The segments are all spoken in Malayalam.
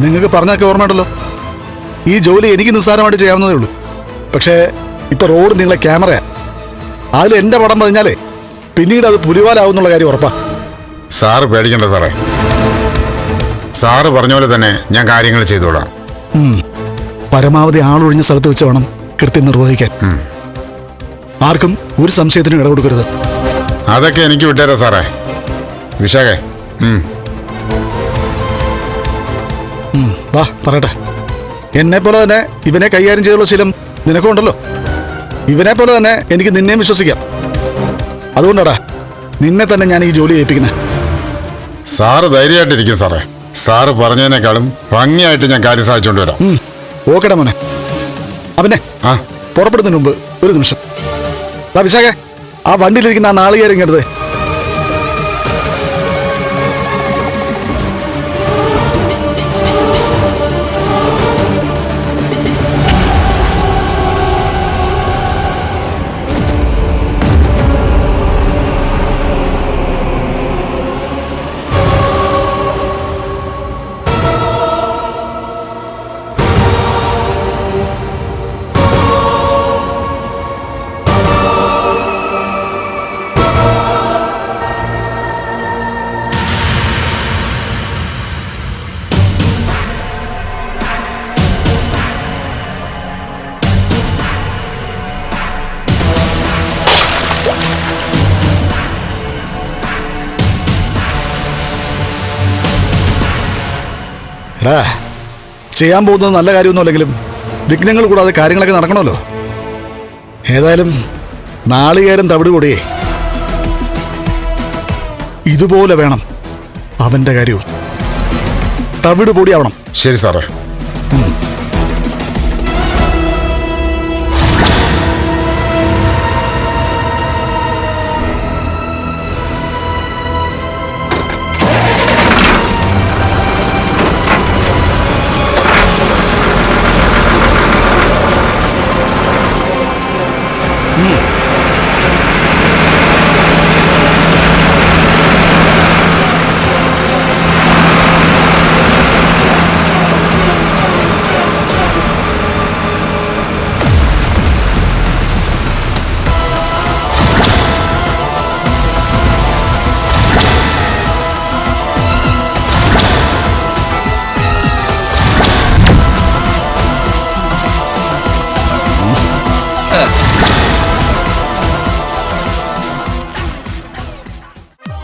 നിങ്ങൾക്ക് പറഞ്ഞൊക്കെ ഓർമ്മയുണ്ടല്ലോ, ഈ ജോലി എനിക്ക് നിസ്സാരമായിട്ട് ചെയ്യാവുന്നതേ ഉള്ളൂ. പക്ഷേ ഇപ്പൊ റോഡ് നീളെ ക്യാമറയാ. അതിൽ എന്റെ പടം പതിഞ്ഞാലേ പിന്നീട് അത് പുലിവാലാവുന്നുള്ള കാര്യം ഉറപ്പാ. സാറ് പേടിക്കണ്ട സാറേ, സാറ് പറഞ്ഞ പോലെ തന്നെ ഞാൻ കാര്യങ്ങൾ ചെയ്തോളാം. പരമാവധി ആളൊഴിഞ്ഞ സ്ഥലത്ത് വെച്ച് വേണം കൃത്യം നിർവഹിക്കാൻ. ആർക്കും ഒരു സംശയത്തിനും ഇട കൊടുക്കരുത്. അതൊക്കെ എനിക്ക് വിട്ടേരാ സാറേ. വിശാഖേ, വാ പറയട്ടെ. എന്നെ പോലെ തന്നെ ഇവനെ കൈകാര്യം ചെയ്തുള്ള ശീലം നിനക്കുണ്ടല്ലോ. ഇവനെ പോലെ തന്നെ എനിക്ക് നിന്നെയും വിശ്വസിക്കാം. അതുകൊണ്ടാടാ നിന്നെ തന്നെ ഞാൻ ഈ ജോലി ഏൽപ്പിക്കുന്നത്. സാറ് ധൈര്യമായിട്ടിരിക്കും സാറേ. സാറ് പറഞ്ഞതിനേക്കാളും ഭംഗിയായിട്ട് ഞാൻ കാര്യം സാധിച്ചുകൊണ്ട് വരാം. ഓക്കെടാ മോനെ. അവനെ പുറപ്പെടുന്നതിന് മുമ്പ് ഒരു നിമിഷം വിശാഖേ, ആ വണ്ടിയിലിരിക്കുന്ന ആ നാളികേരം ഇങ്ങെടുത്തേ. എടാ, ചെയ്യാൻ പോകുന്നത് നല്ല കാര്യമൊന്നും അല്ലെങ്കിലും വിഘ്നങ്ങൾ കൂടാതെ കാര്യങ്ങളൊക്കെ നടക്കണമല്ലോ. ഏതായാലും നാളികേരം തവിട് കൂടിയേ ഇതുപോലെ വേണം അവന്റെ കാര്യവും. തവിട് പൊടിയാവണം. ശരി സാറേ.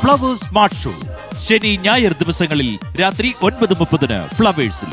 ഫ്ലവേഴ്സ് സ്മാർട്ട് ഷോ ശനി ഞായർ ദിവസങ്ങളിൽ രാത്രി 9:30 ഫ്ലവേഴ്സിൽ.